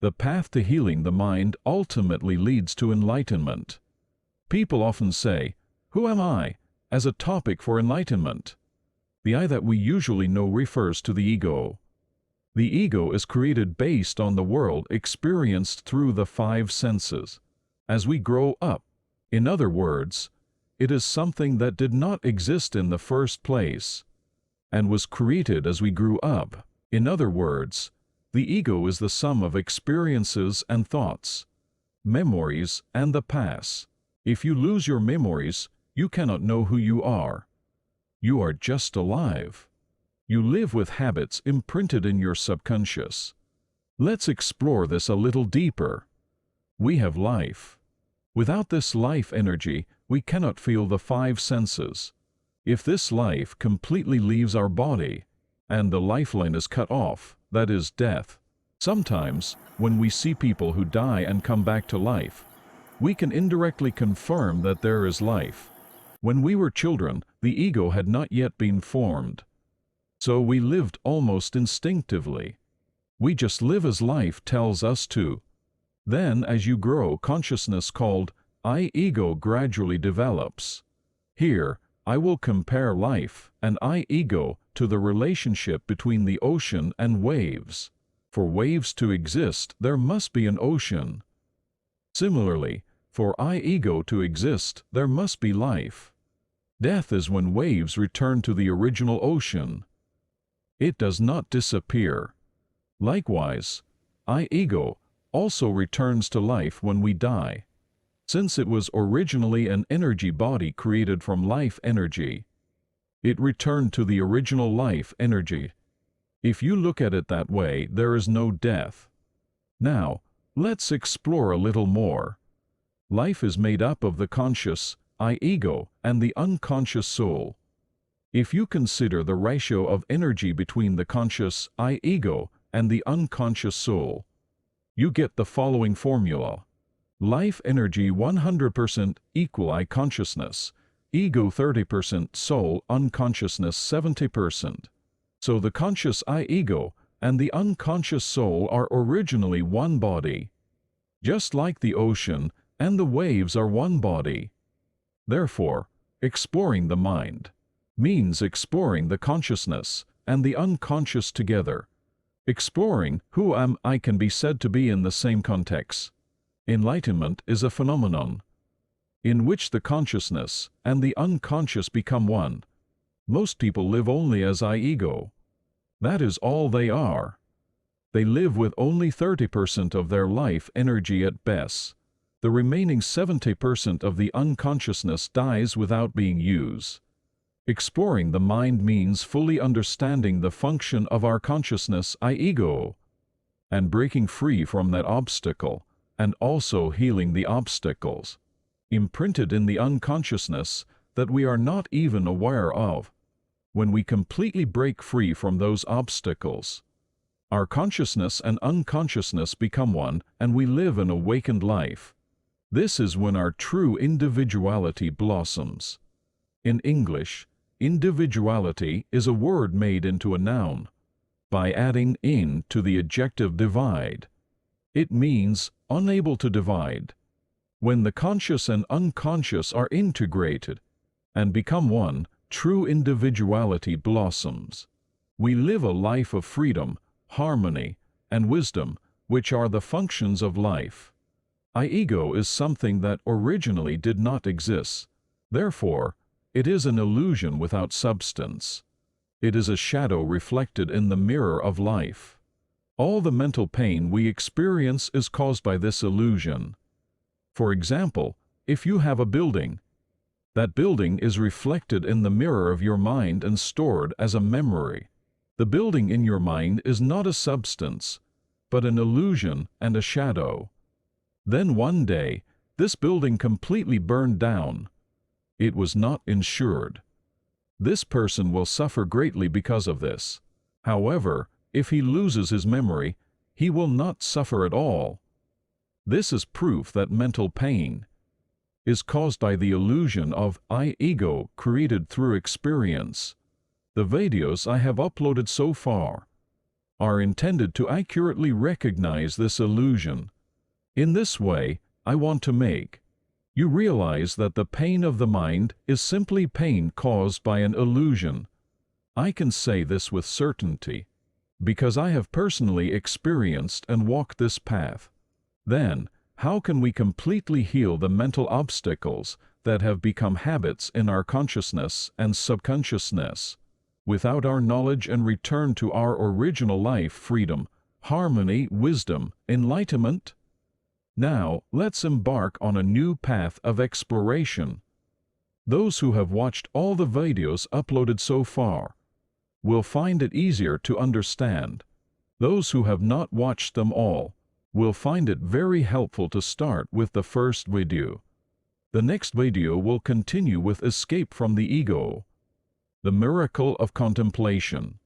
The path to healing the mind ultimately leads to enlightenment. People often say, "Who am I?" as a topic for enlightenment. The I that we usually know refers to the ego. The ego is created based on the world experienced through the five senses. As we grow up, in other words, it is something that did not exist in the first place, and was created as we grew up. In other words, the ego is the sum of experiences and thoughts, memories and the past. If you lose your memories, you cannot know who you are. You are just alive. You live with habits imprinted in your subconscious. Let's explore this a little deeper. We have life. Without this life energy, we cannot feel the five senses. If this life completely leaves our body, and the lifeline is cut off, that is death. Sometimes, when we see people who die and come back to life, we can indirectly confirm that there is life. When we were children, the ego had not yet been formed. So we lived almost instinctively. We just live as life tells us to. Then, as you grow, consciousness called I-ego gradually develops. Here, I will compare life and I-ego to the relationship between the ocean and waves. For waves to exist, there must be an ocean. Similarly, for I-ego to exist, there must be life. Death is when waves return to the original ocean. It does not disappear. Likewise, I-ego also returns to life when we die. Since it was originally an energy body created from life energy, it returned to the original life energy. If you look at it that way, there is no death. Now, let's explore a little more. Life is made up of the conscious I-ego and the unconscious soul. If you consider the ratio of energy between the conscious I-ego and the unconscious soul, you get the following formula. Life energy 100% equal I-consciousness, ego 30%, soul unconsciousness 70%. So the conscious I-ego and the unconscious soul are originally one body. Just like the ocean and the waves are one body. Therefore, exploring the mind means exploring the consciousness and the unconscious together. Exploring who am I can be said to be in the same context. Enlightenment is a phenomenon in which the consciousness and the unconscious become one. Most people live only as I-ego. That is all they are. They live with only 30% of their life energy at best. The remaining 70% of the unconsciousness dies without being used. Exploring the mind means fully understanding the function of our consciousness I-ego and breaking free from that obstacle, and also healing the obstacles imprinted in the unconsciousness that we are not even aware of. When we completely break free from those obstacles, our consciousness and unconsciousness become one and we live an awakened life. This is when our true individuality blossoms. In English, individuality is a word made into a noun by adding "in" to the adjective divide. It means unable to divide. When the conscious and unconscious are integrated and become one, true individuality blossoms. We live a life of freedom, harmony, and wisdom, which are the functions of life. I-ego is something that originally did not exist. Therefore, it is an illusion without substance. It is a shadow reflected in the mirror of life. All the mental pain we experience is caused by this illusion. For example, if you have a building, that building is reflected in the mirror of your mind and stored as a memory. The building in your mind is not a substance, but an illusion and a shadow. Then one day, this building completely burned down. It was not insured. This person will suffer greatly because of this. However, if he loses his memory, he will not suffer at all. This is proof that mental pain is caused by the illusion of I-ego created through experience. The videos I have uploaded so far are intended to accurately recognize this illusion. In this way, I want to make you realize that the pain of the mind is simply pain caused by an illusion. I can say this with certainty, because I have personally experienced and walked this path. Then, how can we completely heal the mental obstacles that have become habits in our consciousness and subconsciousness? Without our knowledge and return to our original life, freedom, harmony, wisdom, enlightenment? Now, let's embark on a new path of exploration. Those who have watched all the videos uploaded so far will find it easier to understand. Those who have not watched them all will find it very helpful to start with the first video. The next video will continue with Escape from the Ego, the Miracle of Contemplation.